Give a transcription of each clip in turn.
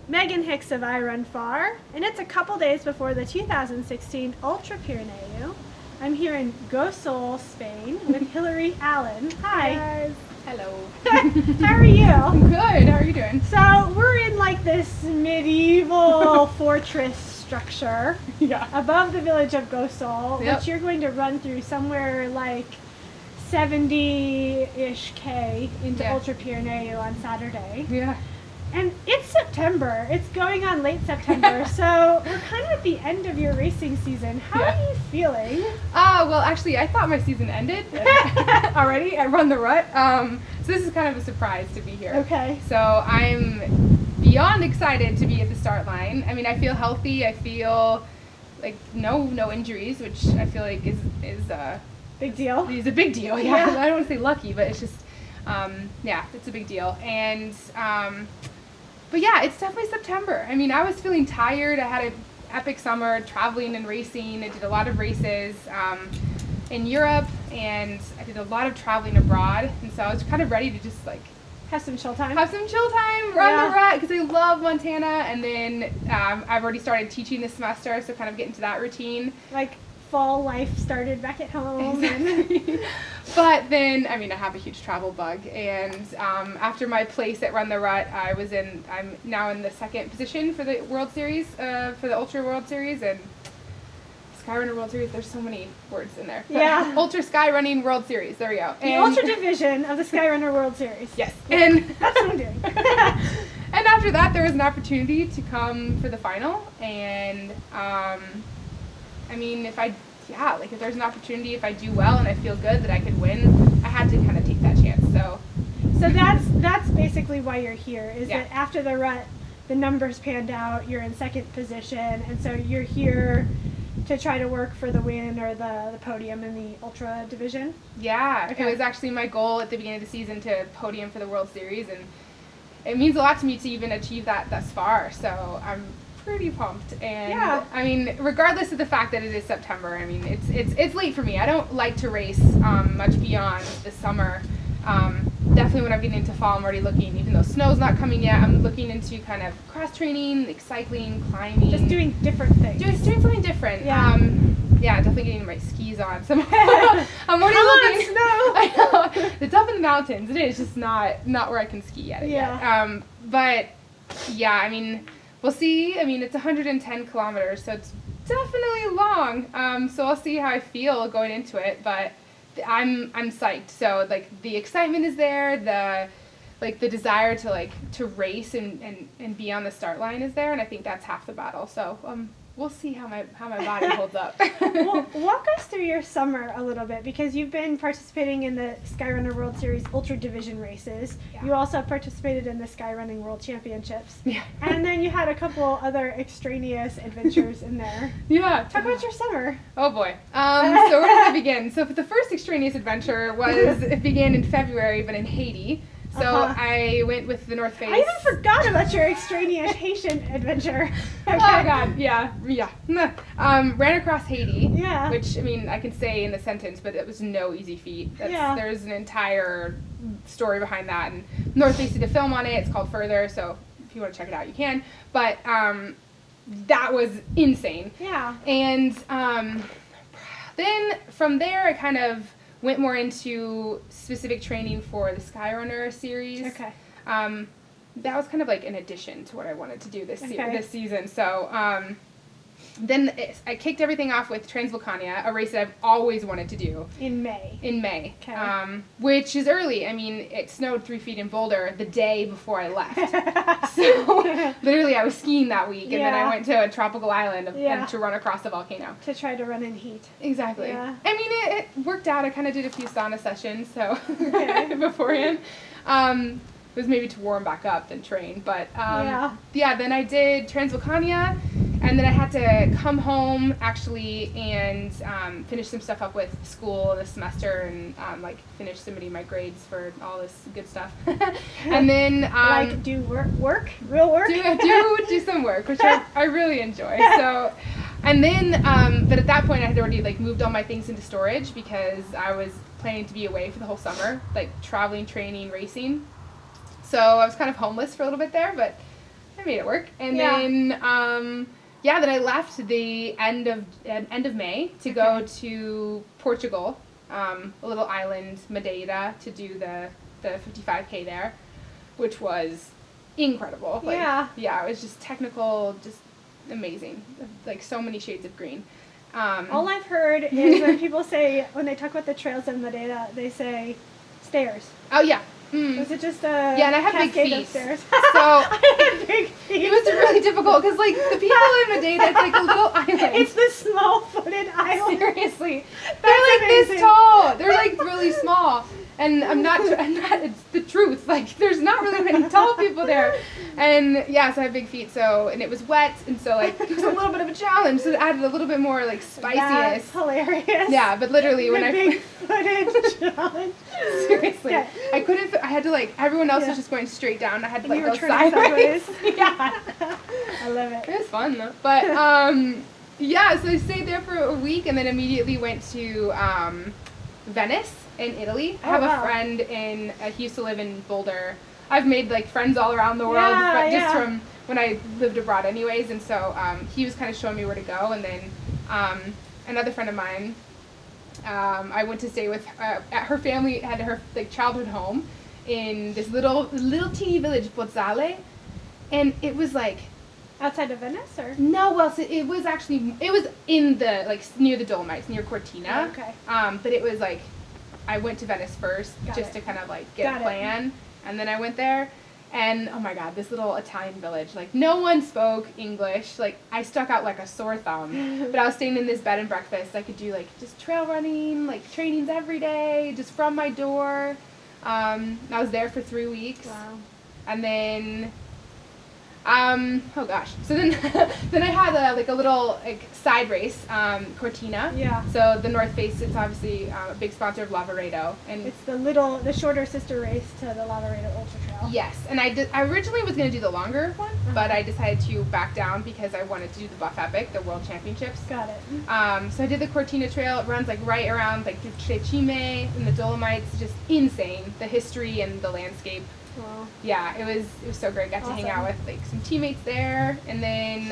Megan Hicks of I Run Far, and it's a couple days before the 2016 Ultra Pirineu. I'm here in Gosol, Spain, with Hillary Allen. Hi. Yes. Hello. How are you? I'm good. How are you doing? So we're in like this medieval fortress structure above the village of Gosol, which you're going to run through somewhere like 70-ish K into Ultra Pirineu on Saturday. Yeah. And it's September. It's going on late September, so we're kind of at the end of your racing season. How are you feeling? Well, actually, I thought my season ended already. I run the rut. So this is kind of a surprise to be here. Okay. So I'm beyond excited to be at the start line. I mean, I feel healthy. I feel like no injuries, which I feel like is big deal. Is a big deal. Yeah. I don't want to say lucky, but it's just it's a big deal. And but yeah, it's definitely September. I mean, I was feeling tired. I had an epic summer traveling and racing. I did a lot of races in Europe, and I did a lot of traveling abroad. And so I was kind of ready to just like have some chill time, run the rut, because I love Montana. And then I've already started teaching this semester, so kind of get into that routine. Like fall life started back at home. Exactly. But then, I mean, I have a huge travel bug, and after my place at Run the Rut, I'm now in the second position for the World Series, for the Ultra World Series, and Skyrunner World Series. There's so many words in there. Yeah. Ultra Skyrunning World Series. There we go. The Ultra division of the Skyrunner World Series. Yes. Yeah. And that's what I'm doing. And after that, there was an opportunity to come for the final, and I mean, if there's an opportunity, if I do well and I feel good that I could win, I had to kind of take that chance. So that's basically why you're here, is that after the rut, the numbers panned out, you're in second position, and so you're here to try to work for the win or the podium in the Ultra division? Yeah, okay. It was actually my goal at the beginning of the season to podium for the World Series, and it means a lot to me to even achieve that thus far, so I'm pretty pumped. And I mean, regardless of the fact that it is September, I mean, it's late for me. I don't like to race much beyond the summer. Definitely when I'm getting into fall, I'm already looking, even though snow's not coming yet, I'm looking into kind of cross training, like cycling, climbing. Just doing different things. Doing something different. Definitely getting my skis on. So I'm already looking. Snow. I know. It's up in the mountains. It is just not where I can ski yet. But yeah, I mean, we'll see. I mean, it's 110 kilometers, so it's definitely long. So I'll see how I feel going into it, but I'm psyched. So like the excitement is there, the desire to race and be on the start line is there, and I think that's half the battle. So we'll see how my body holds up. Well, walk us through your summer a little bit, because you've been participating in the Skyrunner World Series Ultra Division races. Yeah. You also participated in the Skyrunning World Championships. Yeah. And then you had a couple other extraneous adventures in there. Yeah. Talk about your summer. Oh boy. So where does it begin? So the first extraneous adventure it began in February, but in Haiti. So I went with the North Face. I even forgot about your extraneous Haitian adventure. Okay. Oh God, yeah. Ran across Haiti. Yeah. Which, I mean, I can say in a sentence, but it was no easy feat. There's an entire story behind that, and North Face did a film on it. It's called Further, so if you want to check it out, you can. But that was insane. Yeah. And then from there, I kind of went more into specific training for the Skyrunner series. Okay. That was kind of like an addition to what I wanted to do this season. So then I kicked everything off with Transvolcania, a race that I've always wanted to do. In May. Okay. Which is early. I mean, it snowed 3 feet in Boulder the day before I left. So literally I was skiing that week, and then I went to a tropical island and to run across the volcano. To try to run in heat. Exactly. Yeah. I mean, it worked out. I kind of did a few sauna sessions beforehand. It was maybe to warm back up than train, but then I did Transvolcania, and then I had to come home actually and finish some stuff up with school this semester, and finish submitting my grades for all this good stuff. And then do real work, do some work, which I really enjoy. So, and then but at that point I had already moved all my things into storage, because I was planning to be away for the whole summer, traveling, training, racing. So I was kind of homeless for a little bit there, but I made it work. And then, then I left the end of May to go to Portugal, a little island, Madeira, to do the 55K there, which was incredible. Like, it was just technical, just amazing. Like, so many shades of green. All I've heard is when people say, when they talk about the trails in Madeira, they say stairs. Oh, yeah. Was it just a and I have big feet. Stairs? So I had big feet. It was really difficult because, like, the people in Madeira, it's like a little island. It's the small-footed island. Seriously. That's They're like amazing. this tall. They're like really small. And I'm not, it's the truth. Like, there's not really many tall people there. And, so I have big feet, and it was wet, and so, like, it was a little bit of a challenge, so it added a little bit more, like, spiciness. That's hilarious. Yeah, but literally, when big-footed challenge. Seriously. I couldn't, I had to, like, everyone else was just going straight down, I had to, like, go sideways. Yeah. I love it. It was fun, though. But, so I stayed there for a week, and then immediately went to, Venice in Italy. I have a friend he used to live in Boulder. I've made like friends all around the world, but just from when I lived abroad anyways, and so he was kind of showing me where to go, and then another friend of mine, I went to stay with at her family, had her like childhood home in this little teeny village, Pozzale, and it was like outside of Venice, or no? Well, so it was in the like near the Dolomites, near Cortina. Okay. But it was like I went to Venice first to kind of like get a plan, and then I went there, and oh my God, this little Italian village, like no one spoke English. Like I stuck out like a sore thumb. But I was staying in this bed and breakfast. I could do like just trail running, like trainings every day, just from my door. I was there for 3 weeks. Wow. And then. Oh gosh. So then I had a little like side race, Cortina. Yeah. So the North Face, it's obviously a big sponsor of Lavaredo, and it's the shorter sister race to the Lavaredo Ultra Trail. Yes, and I originally was going to do the longer one, but I decided to back down because I wanted to do the Buff Epic, the World Championships. Got it. So I did the Cortina Trail. It runs like right around like Cime in the Dolomites. Just insane, the history and the landscape. Wow. Yeah, it was so great. Got to hang out with like some teammates there, and then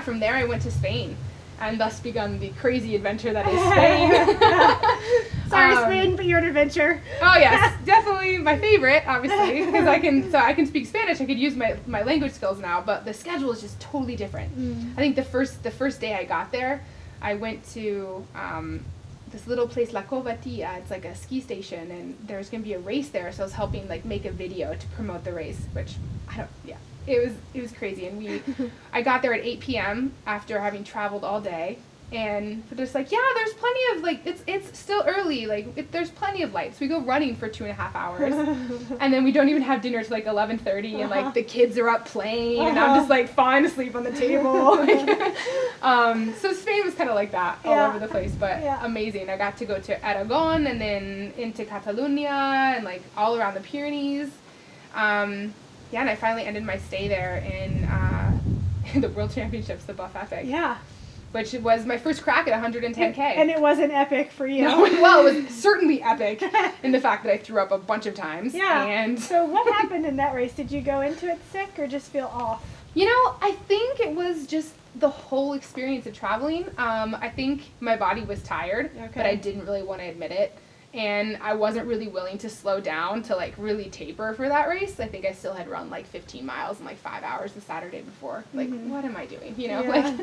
from there I went to Spain, and thus begun the crazy adventure that is Spain. Sorry, Spain, but you're an adventure. Oh yes, definitely my favorite, obviously, because I can speak Spanish. I could use my language skills now, but the schedule is just totally different. I think the first day I got there, I went to this little place, La Covatia. It's like a ski station, and there's gonna be a race there. So I was helping like make a video to promote the race, which it was crazy. And I got there at 8 p.m. after having traveled all day, and just like there's plenty of like it's still early, like there's plenty of lights. We go running for 2.5 hours, and then we don't even have dinner till like 11:30, and like the kids are up playing, and I'm just like falling asleep on the table. So Spain was kind of like that all over the place, but amazing. I got to go to Aragon and then into Catalonia and like all around the Pyrenees. And I finally ended my stay there in the World Championships, the Buff Epic. Yeah. Which was my first crack at 110K. And it wasn't epic for you. No, well, it was certainly epic in the fact that I threw up a bunch of times. Yeah. And so what happened in that race? Did you go into it sick or just feel off? You know, I think it was just the whole experience of traveling. I think my body was tired, but I didn't really want to admit it. And I wasn't really willing to slow down to like really taper for that race. I think I still had run like 15 miles in like 5 hours the Saturday before. Like, what am I doing? You know, like,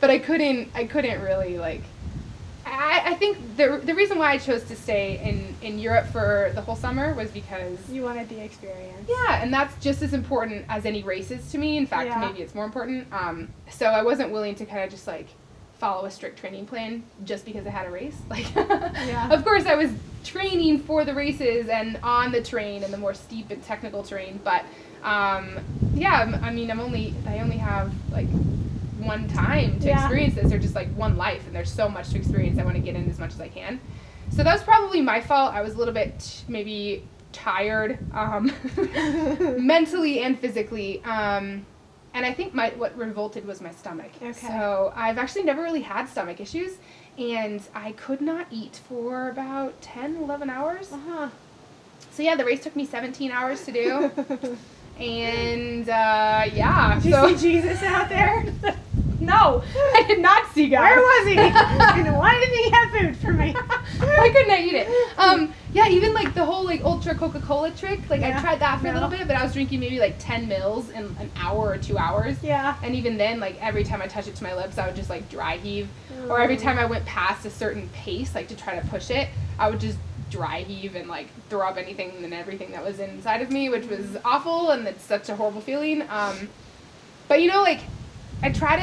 but I couldn't really like, I think the reason why I chose to stay in Europe for the whole summer was because you wanted the experience. Yeah, and that's just as important as any races to me. In fact, maybe it's more important. So I wasn't willing to kind of just like follow a strict training plan just because I had a race. Like, of course I was training for the races and on the terrain and the more steep and technical terrain, but I mean, I only have like one time to experience this, or just like one life, and there's so much to experience. I want to get in as much as I can. So that was probably my fault. I was a little bit maybe tired, mentally and physically. And I think what revolted was my stomach. Okay. So I've actually never really had stomach issues, and I could not eat for about 10, 11 hours. So yeah, the race took me 17 hours to do. And yeah. Did you see Jesus out there? No, I did not see God. Where was he? And why didn't he have food for me? Why couldn't I eat it? Yeah, even like the whole like Ultra Coca-Cola trick. Like I tried that for a little bit, but I was drinking maybe like 10 mils in an hour or 2 hours. Yeah. And even then, like every time I touched it to my lips, I would just like dry heave. Or every time I went past a certain pace, like to try to push it, I would just dry heave and like throw up anything and everything that was inside of me, which was awful, and it's such a horrible feeling. But you know, like I try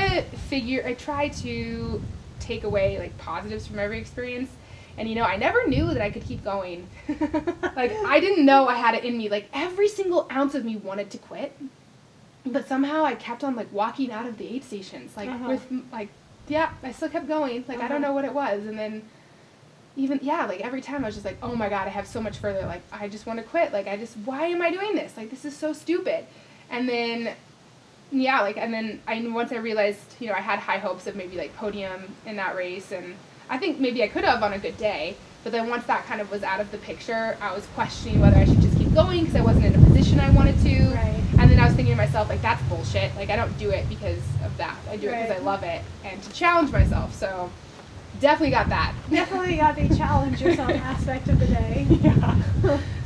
to take away like positives from every experience. And you know, I never knew that I could keep going. Like I didn't know I had it in me. Like every single ounce of me wanted to quit, but somehow I kept on like walking out of the aid stations. Like with like, yeah, I still kept going. Like I don't know what it was. And then even, yeah, like every time I was just like, oh my God, I have so much further. Like I just want to quit. Like why am I doing this? Like this is so stupid. And then, yeah, like, and then once I realized, you know, I had high hopes of maybe like podium in that race, and I think maybe I could have on a good day, but then once that kind of was out of the picture, I was questioning whether I should just keep going because I wasn't in a position I wanted to. Right. And then I was thinking to myself, like, that's bullshit. Like, I don't do it because of that. I do it because I love it and to challenge myself. So definitely got that. Definitely got the challenge yourself aspect of the day. Yeah.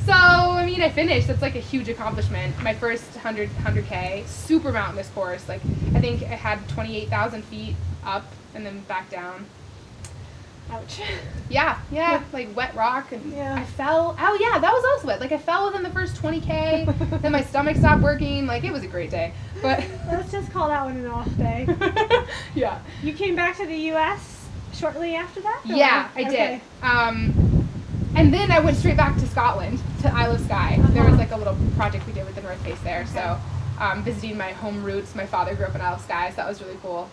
So, I mean, I finished. That's like a huge accomplishment. My first 100K, super mountainous course. Like, I think I had 28,000 feet up and then back down. Ouch. Yeah, like wet rock, and Yeah. I fell. Oh yeah, that was also wet. Like I fell within the first 20K, then my stomach stopped working. Like it was a great day, but let's just call that one an off day. Yeah. You came back to the U.S. shortly after that? Or? Yeah, I did. And then I went straight back to Scotland, to Isle of Skye. There was like a little project we did with the North Face there, so visiting my home roots. My father grew up in Isle of Skye, so that was really cool.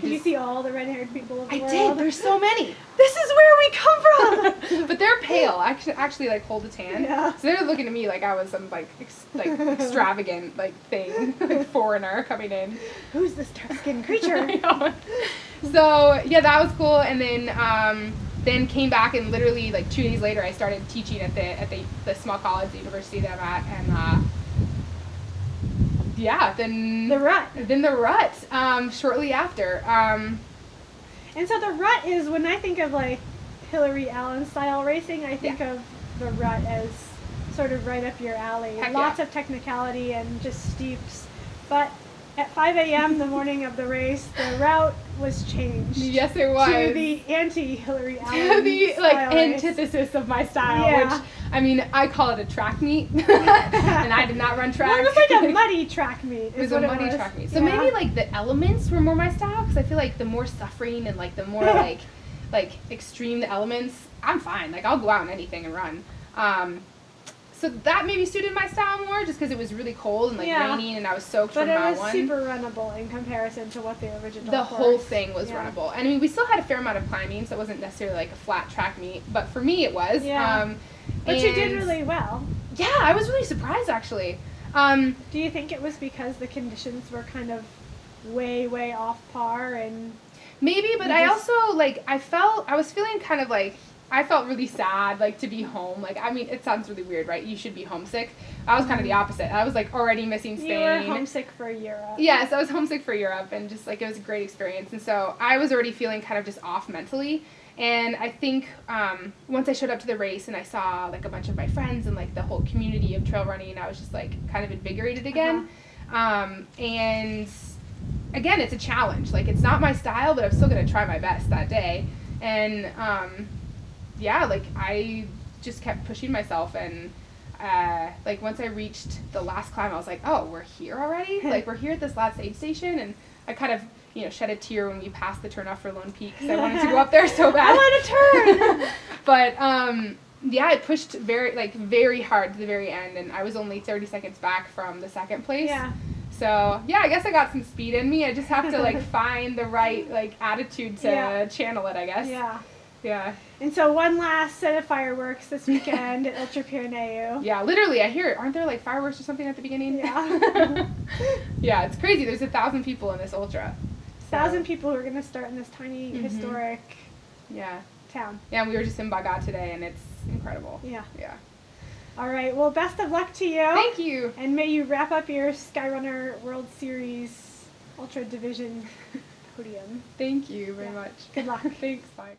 Did you see all the red-haired people of the world? I did. There's so many. This is where we come from. But they're pale. I can actually like hold a tan. Yeah. So they're looking at me like I was some like extravagant like thing, like foreigner coming in. Who's this dark-skinned creature? So yeah, that was cool. And then came back, and literally like 2 days later, I started teaching at the small college, the university that I'm at, and. Yeah, then the rut. Shortly after. And so the rut is, when I think of like Hillary Allen style racing, I think of the rut as sort of right up your alley. Heck Lots of technicality and just steeps. But at 5 a.m. the morning of the race, the route was changed. Yes, it was. To the anti-Hillary Allen to the like antithesis of my style, which, I mean, I call it a track meet, and I did not run track. Well, it was like a muddy track meet. It was a muddy track meet. So maybe like the elements were more my style, because I feel like the more suffering and like the more like extreme the elements, I'm fine. Like I'll go out on anything and run. So that maybe suited my style more, just because it was really cold and like raining, and I was soaked from mile one. But it was super runnable in comparison to what the original. The whole thing was runnable, and I mean we still had a fair amount of climbing, so it wasn't necessarily like a flat track meet. But for me, it was. Yeah. But you did really well. Yeah, I was really surprised actually. Do you think it was because the conditions were kind of way off par and? Maybe, but I also like I was feeling kind of like. I felt really sad, like, to be home. Like, I mean, it sounds really weird, right? You should be homesick. I was kind of the opposite. I was, like, already missing Spain. You were homesick for Europe. Yes, I was homesick for Europe, and just, like, it was a great experience. And so I was already feeling kind of just off mentally. And I think once I showed up to the race and I saw, like, a bunch of my friends and, like, the whole community of trail running, I was just, like, kind of invigorated again. And, again, it's a challenge. Like, it's not my style, but I'm still going to try my best that day. And, yeah, like I just kept pushing myself, and like once I reached the last climb, I was like, oh, we're here already? Like we're here at this last aid station, and I kind of, you know, shed a tear when we passed the turnoff for Lone Peak, because I wanted to go up there so bad. I want to turn! But yeah, it pushed very hard to the very end, and I was only 30 seconds back from the second place. Yeah. So yeah, I guess I got some speed in me. I just have to like find the right like attitude to channel it, I guess. Yeah. Yeah. And so one last set of fireworks this weekend at Ultra Pirineu. Yeah, literally, I hear, aren't there like fireworks or something at the beginning? Yeah. Yeah, it's crazy. There's 1,000 people in this ultra. 1,000 people who are going to start in this tiny historic town. Yeah, and we were just in Baga today, and it's incredible. Yeah. Yeah. All right. Well, best of luck to you. Thank you. And may you wrap up your Skyrunner World Series Ultra Division podium. Thank you very much. Good luck. Thanks. Bye.